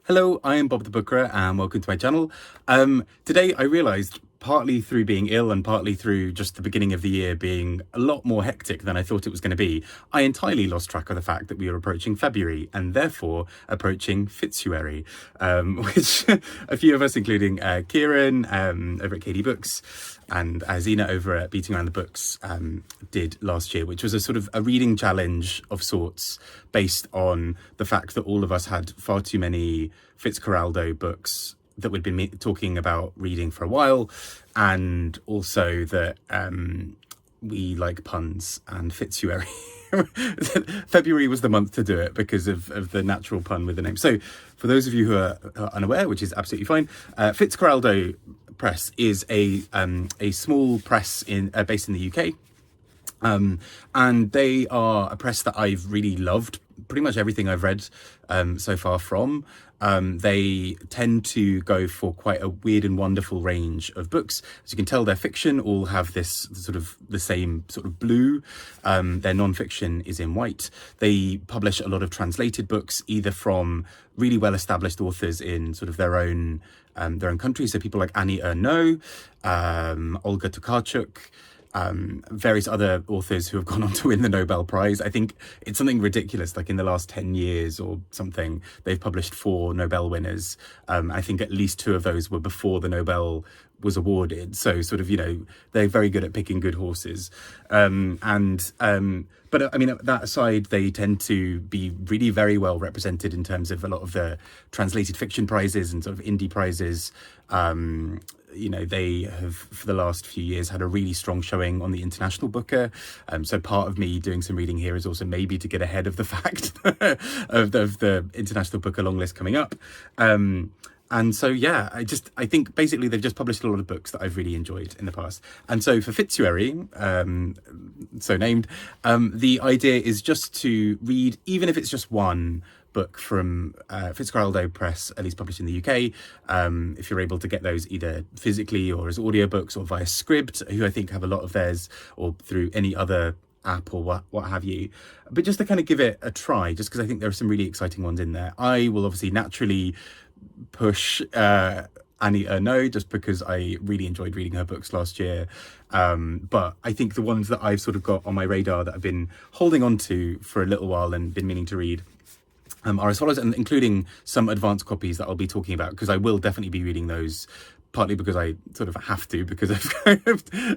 Hello, I am Bob the Booker and welcome to my channel. Today I realised, partly through being ill and partly through just the beginning of the year being a lot more hectic than I thought it was going to be, I entirely lost track of the fact that we were approaching February and therefore approaching Fitzuary, which a few of us, including Kieran over at KD Books and Zena over at Beating Around the Books, did last year, which was a sort of a reading challenge of sorts based on the fact that all of us had far too many Fitzcarraldo books that we'd been talking about reading for a while, and also that we like puns and Fitzuary. February was the month to do it because of the natural pun with the name. So for those of you who are unaware, which is absolutely fine, Fitzcarraldo Press is a small press based in the UK. And they are a press that I've really loved. Pretty much everything I've read so far from. They tend to go for quite a weird and wonderful range of books. As you can tell, their fiction all have this sort of the same sort of blue. Their non-fiction is in white. They publish a lot of translated books, either from really well-established authors in sort of their own country. So people like Annie Ernaux, Olga Tokarczuk, various other authors who have gone on to win the Nobel Prize. I think it's something ridiculous, like in the last 10 years or something, they've published 4 Nobel winners. I think at least 2 of those were before the Nobel was awarded. So sort of, they're very good at picking good horses. But I mean, that aside, they tend to be really very well represented in terms of a lot of the translated fiction prizes and sort of indie prizes. They have, for the last few years, had a really strong showing on the International Booker. So part of me doing some reading here is also maybe to get ahead of the fact of the International Booker long list coming up. And so, yeah, I think basically they've just published a lot of books that I've really enjoyed in the past. And so for Fitzuary, so named, the idea is just to read, even if it's just one book from Fitzcarraldo Press, at least published in the UK, if you're able to get those either physically or as audiobooks or via Scribd, who I think have a lot of theirs, or through any other app or what have you. But just to kind of give it a try, just because I think there are some really exciting ones in there. I will obviously naturally push Annie Ernaux, just because I really enjoyed reading her books last year. But I think the ones that I've sort of got on my radar that I've been holding on to for a little while and been meaning to read are as follows, and including some advanced copies that I'll be talking about, because I will definitely be reading those, partly because I sort of have to, because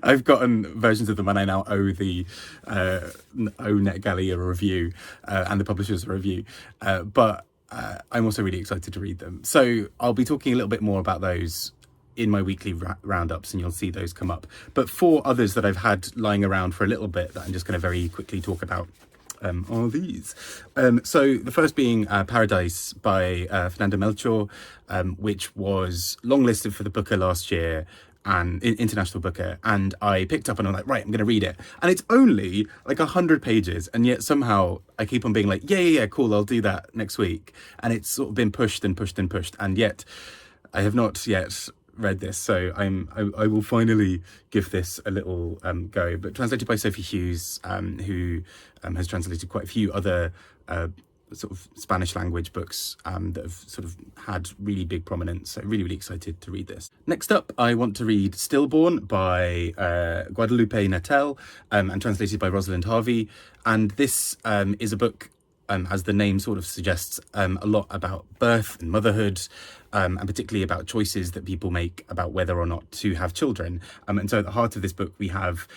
I've gotten versions of them and I now owe the NetGalley a review and the publishers a review. But I'm also really excited to read them. So I'll be talking a little bit more about those in my weekly roundups, and you'll see those come up. But 4 others that I've had lying around for a little bit that I'm just going to very quickly talk about are these. So the first being Paradais by Fernanda Melchor, which was longlisted for the Booker last year, and International Booker, and I picked up and I'm like, right, I'm going to read it. And it's only like 100 pages, and yet somehow I keep on being like, yeah, cool, I'll do that next week. And it's sort of been pushed and pushed and pushed, and yet I have not yet read this, so I will finally give this a little go. But translated by Sophie Hughes, who has translated quite a few other sort of Spanish language books that have sort of had really big prominence. So really excited to read this. Next up, I want to read Stillborn by Guadalupe Nettel, and translated by Rosalind Harvey. And this is a book, as the name sort of suggests, a lot about birth and motherhood, and particularly about choices that people make about whether or not to have children. And so at the heart of this book, we have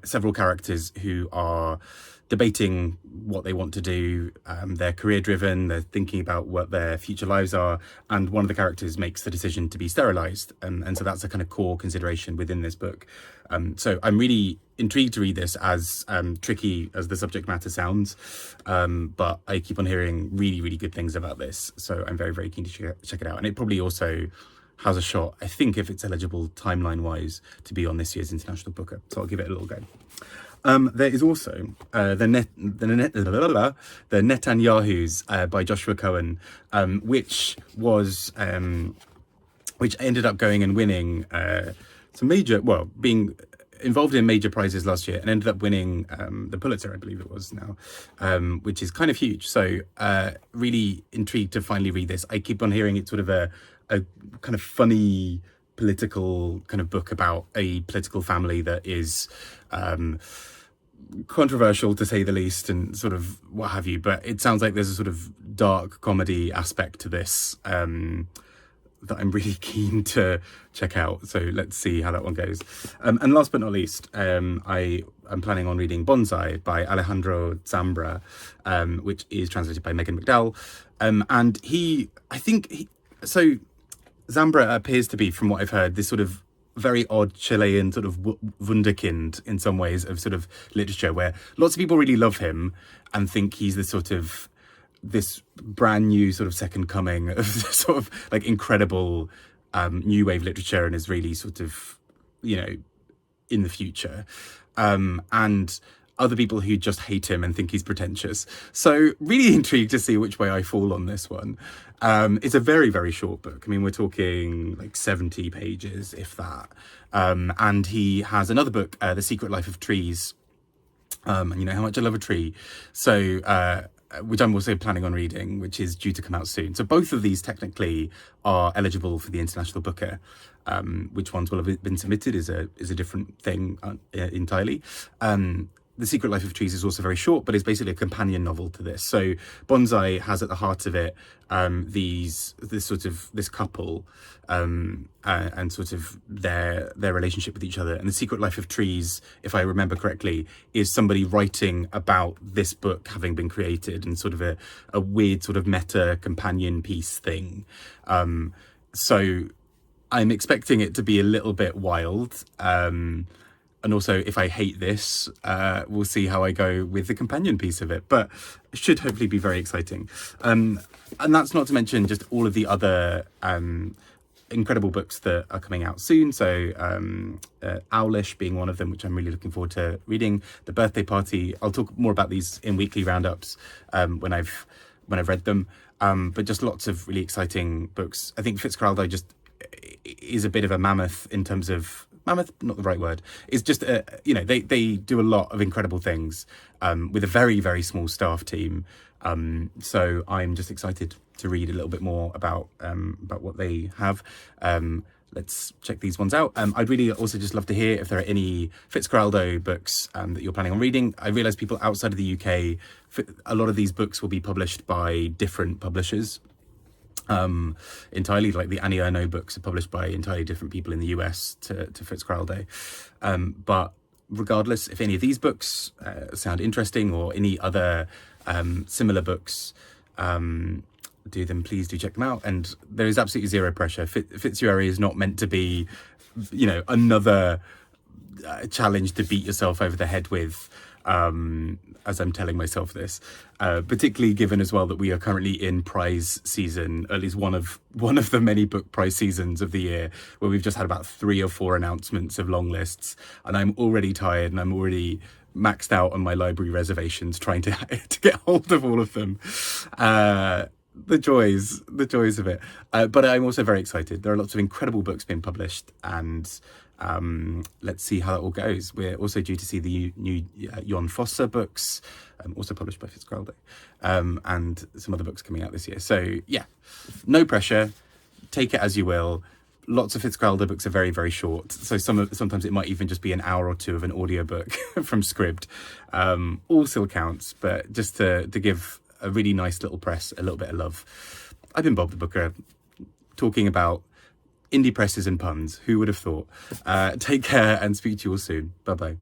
several characters who are debating what they want to do. They're career driven, they're thinking about what their future lives are, and one of the characters makes the decision to be sterilized, and so that's a kind of core consideration within this book. So I'm really intrigued to read this, as tricky as the subject matter sounds, but I keep on hearing really good things about this, so I'm very keen to check it out. And it probably also has a shot, I think, if it's eligible timeline wise, to be on this year's International Booker, so I'll give it a little go. There is also the Netanyahus by Joshua Cohen, which ended up going and winning some major, being involved in major prizes last year and ended up winning the Pulitzer, I believe it was now, which is kind of huge. So really intrigued to finally read this. I keep on hearing it's sort of a kind of funny political kind of book about a political family that is controversial, to say the least, and sort of what have you. But it sounds like there's a sort of dark comedy aspect to this that I'm really keen to check out. So let's see how that one goes. And last but not least, I'm planning on reading Bonsai by Alejandro Zambra, which is translated by Megan McDowell. And so Zambra appears to be, from what I've heard, this sort of very odd Chilean sort of wunderkind in some ways of sort of literature, where lots of people really love him and think he's this brand new sort of second coming of sort of like incredible new wave literature, and is really sort of, you know, in the future. And other people who just hate him and think he's pretentious. So really intrigued to see which way I fall on this one. It's a very, very short book. I mean, we're talking like 70 pages, if that. And he has another book, The Secret Life of Trees. And you know how much I love a tree. So, which I'm also planning on reading, which is due to come out soon. So both of these technically are eligible for the International Booker. Which ones will have been submitted is a different thing entirely. The Secret Life of Trees is also very short, but it's basically a companion novel to this. So Bonsai has at the heart of it this couple and sort of their relationship with each other. And The Secret Life of Trees, if I remember correctly, is somebody writing about this book having been created, and sort of a weird sort of meta companion piece thing. So I'm expecting it to be a little bit wild. And also, if I hate this, we'll see how I go with the companion piece of it. But it should hopefully be very exciting. And that's not to mention just all of the other incredible books that are coming out soon. So Owlish being one of them, which I'm really looking forward to reading. The Birthday Party. I'll talk more about these in weekly roundups when I've read them. But just lots of really exciting books. I think Fitzcarraldo just is a bit of a mammoth in terms of... Mammoth, not the right word. It's just, they do a lot of incredible things with a very, very small staff team. So I'm just excited to read a little bit more about what they have. Let's check these ones out. I'd really also just love to hear if there are any Fitzcarraldo books that you're planning on reading. I realise people outside of the UK, a lot of these books will be published by different publishers. Entirely, like the Annie Ernaux books are published by entirely different people in the US to Fitzcarraldo. But regardless, if any of these books sound interesting, or any other similar books, please do check them out. And there is absolutely zero pressure. Fitzuary is not meant to be, another challenge to beat yourself over the head with. As I'm telling myself this, particularly given as well that we are currently in prize season, at least one of the many book prize seasons of the year, where we've just had about 3 or 4 announcements of long lists, and I'm already tired and I'm already maxed out on my library reservations trying to get hold of all of them. The joys of it. But I'm also very excited. There are lots of incredible books being published, and let's see how that all goes. We're also due to see the new Jon Fosse books, also published by Fitzcarraldo, and some other books coming out this year. So yeah, no pressure, take it as you will. Lots of Fitzcarraldo books are very, very short, so sometimes it might even just be an hour or two of an audiobook from Scribd. All still counts, but just to give a really nice little press a little bit of love. I've been Bob the Booker, talking about indie presses and puns. Who would have thought? Take care and speak to you all soon. Bye bye.